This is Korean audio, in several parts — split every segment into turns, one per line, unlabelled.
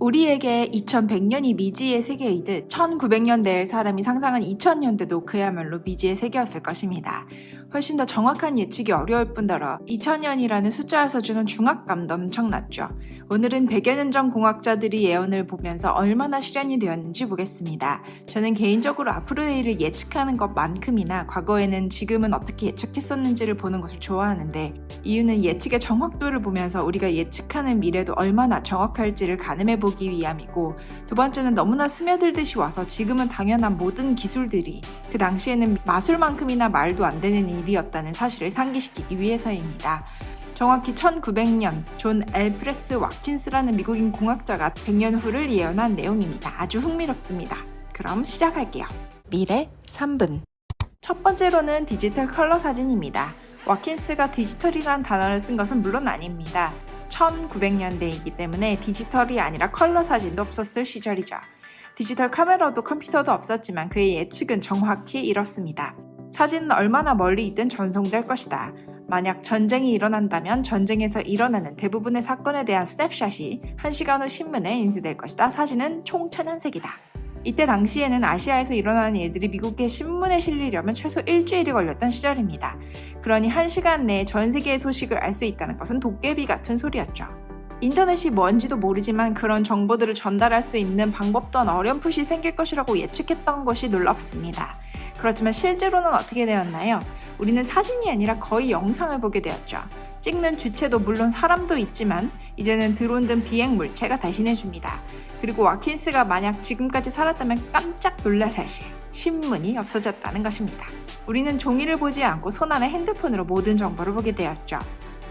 우리에게 2100년이 미지의 세계이듯 1900년대의 사람이 상상한 2000년대도 그야말로 미지의 세계였을 것입니다. 훨씬 더 정확한 예측이 어려울 뿐더러 2000년이라는 숫자에서 주는 중압감도 엄청났죠. 오늘은 100여 년 전 공학자들이 예언을 보면서 얼마나 실현이 되었는지 보겠습니다. 저는 개인적으로 앞으로의 일을 예측하는 것만큼이나 과거에는 지금은 어떻게 예측했었는지를 보는 것을 좋아하는데, 이유는 예측의 정확도를 보면서 우리가 예측하는 미래도 얼마나 정확할지를 가늠해보기 위함이고, 두 번째는 너무나 스며들듯이 와서 지금은 당연한 모든 기술들이 그 당시에는 마술만큼이나 말도 안 되는 일이었다는 사실을 상기시키기 위해서입니다. 정확히 1900년 존 엘프레스 와킨스라는 미국인 공학자가 100년 후를 예언한 내용입니다. 아주 흥미롭습니다. 그럼 시작할게요. 미래 3분. 첫 번째로는 디지털 컬러 사진입니다. 와킨스가 디지털이라는 단어를 쓴 것은 물론 아닙니다. 1900년대이기 때문에 디지털이 아니라 컬러 사진도 없었을 시절이죠. 디지털 카메라도 컴퓨터도 없었지만 그의 예측은 정확히 이렇습니다. 사진은 얼마나 멀리 있든 전송될 것이다. 만약 전쟁이 일어난다면 전쟁에서 일어나는 대부분의 사건에 대한 스냅샷이 1시간 후 신문에 인쇄될 것이다. 사진은 총천연색이다. 이때 당시에는 아시아에서 일어나는 일들이 미국의 신문에 실리려면 최소 일주일이 걸렸던 시절입니다. 그러니 1시간 내에 전 세계의 소식을 알 수 있다는 것은 도깨비 같은 소리였죠. 인터넷이 뭔지도 모르지만 그런 정보들을 전달할 수 있는 방법 또한 어렴풋이 생길 것이라고 예측했던 것이 놀랍습니다. 그렇지만 실제로는 어떻게 되었나요? 우리는 사진이 아니라 거의 영상을 보게 되었죠. 찍는 주체도 물론 사람도 있지만 이제는 드론 등 비행 물체가 대신해줍니다. 그리고 와킨스가 만약 지금까지 살았다면 깜짝 놀랄 사실, 신문이 없어졌다는 것입니다. 우리는 종이를 보지 않고 손안의 핸드폰으로 모든 정보를 보게 되었죠.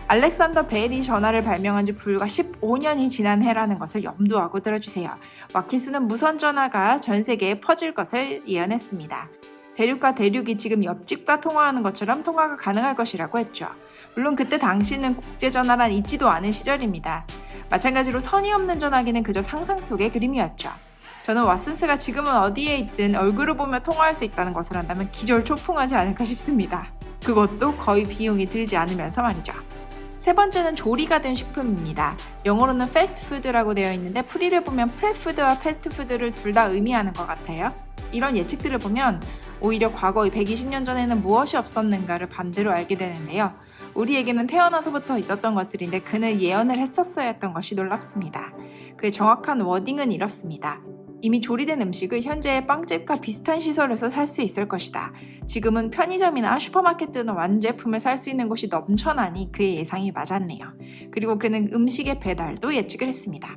알렉산더 벨이 전화를 발명한 지 불과 15년이 지난 해라는 것을 염두하고 들어주세요. 와킨스는 무선 전화가 전 세계에 퍼질 것을 예언했습니다. 대륙과 대륙이 지금 옆집과 통화하는 것처럼 통화가 가능할 것이라고 했죠. 물론 그때 당시는 국제전화란 있지도 않은 시절입니다. 마찬가지로 선이 없는 전화기는 그저 상상 속의 그림이었죠. 저는 왓슨스가 지금은 어디에 있든 얼굴을 보며 통화할 수 있다는 것을 한다면 기절초풍하지 않을까 싶습니다. 그것도 거의 비용이 들지 않으면서 말이죠. 세 번째는 조리가 된 식품입니다. 영어로는 패스트푸드라고 되어 있는데 풀이를 보면 프레푸드와 패스트푸드를 둘 다 의미하는 것 같아요. 이런 예측들을 보면 오히려 과거의 120년 전에는 무엇이 없었는가를 반대로 알게 되는데요. 우리에게는 태어나서부터 있었던 것들인데 그는 예언을 했었어야 했던 것이 놀랍습니다. 그의 정확한 워딩은 이렇습니다. 이미 조리된 음식을 현재의 빵집과 비슷한 시설에서 살 수 있을 것이다. 지금은 편의점이나 슈퍼마켓 등 완제품을 살 수 있는 곳이 넘쳐나니 그의 예상이 맞았네요. 그리고 그는 음식의 배달도 예측을 했습니다.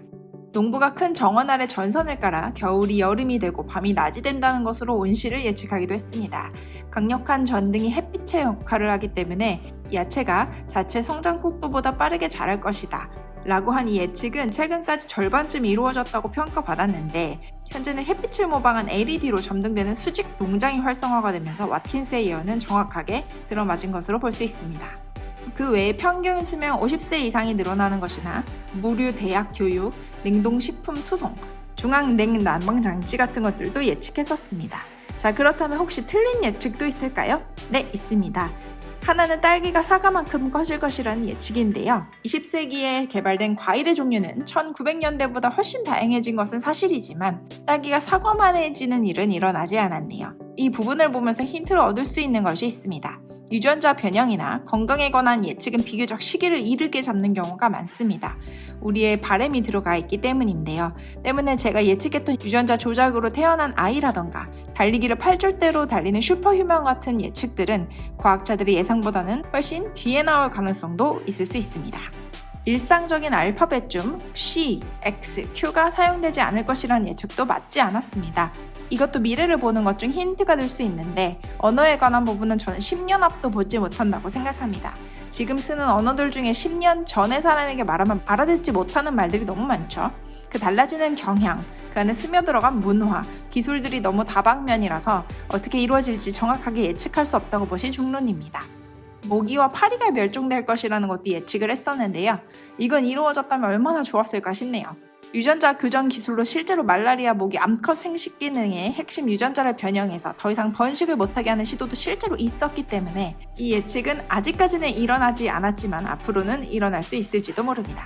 농부가 큰 정원 아래 전선을 깔아 겨울이 여름이 되고 밤이 낮이 된다는 것으로 온실을 예측하기도 했습니다. 강력한 전등이 햇빛의 역할을 하기 때문에 야채가 자체 성장 속도보다 빠르게 자랄 것이다 라고 한 이 예측은 최근까지 절반쯤 이루어졌다고 평가받았는데, 현재는 햇빛을 모방한 LED로 점등되는 수직 농장이 활성화가 되면서 와킨스의 예언은 정확하게 들어맞은 것으로 볼 수 있습니다. 그 외에 평균 수명 50세 이상이 늘어나는 것이나 무료 대학 교육, 냉동식품 수송, 중앙냉 난방장치 같은 것들도 예측했었습니다. 자, 그렇다면 혹시 틀린 예측도 있을까요? 네, 있습니다. 하나는 딸기가 사과만큼 커질 것이라는 예측인데요. 20세기에 개발된 과일의 종류는 1900년대보다 훨씬 다양해진 것은 사실이지만 딸기가 사과만해지는 일은 일어나지 않았네요. 이 부분을 보면서 힌트를 얻을 수 있는 것이 있습니다. 유전자 변형이나 건강에 관한 예측은 비교적 시기를 이르게 잡는 경우가 많습니다. 우리의 바램이 들어가 있기 때문인데요. 때문에 제가 예측했던 유전자 조작으로 태어난 아이라던가 달리기를 8절대로 달리는 슈퍼휴먼 같은 예측들은 과학자들의 예상보다는 훨씬 뒤에 나올 가능성도 있을 수 있습니다. 일상적인 알파벳 중 C, X, Q가 사용되지 않을 것이라는 예측도 맞지 않았습니다. 이것도 미래를 보는 것 중 힌트가 될 수 있는데, 언어에 관한 부분은 저는 10년 앞도 보지 못한다고 생각합니다. 지금 쓰는 언어들 중에 10년 전의 사람에게 말하면 알아듣지 못하는 말들이 너무 많죠. 그 달라지는 경향, 그 안에 스며들어간 문화, 기술들이 너무 다방면이라서 어떻게 이루어질지 정확하게 예측할 수 없다고 보시 중론입니다. 모기와 파리가 멸종될 것이라는 것도 예측을 했었는데요. 이건 이루어졌다면 얼마나 좋았을까 싶네요. 유전자 교정 기술로 실제로 말라리아, 모기, 암컷 생식 기능의 핵심 유전자를 변형해서 더 이상 번식을 못하게 하는 시도도 실제로 있었기 때문에 이 예측은 아직까지는 일어나지 않았지만 앞으로는 일어날 수 있을지도 모릅니다.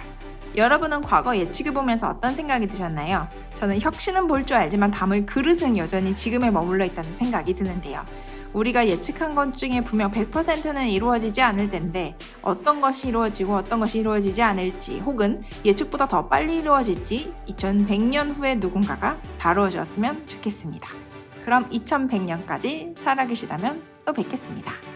여러분은 과거 예측을 보면서 어떤 생각이 드셨나요? 저는 혁신은 볼 줄 알지만 담을 그릇은 여전히 지금에 머물러 있다는 생각이 드는데요. 우리가 예측한 것 중에 분명 100%는 이루어지지 않을 텐데 어떤 것이 이루어지고 어떤 것이 이루어지지 않을지 혹은 예측보다 더 빨리 이루어질지 2100년 후에 누군가가 다루어 주었으면 좋겠습니다. 그럼 2100년까지 살아계시다면 또 뵙겠습니다.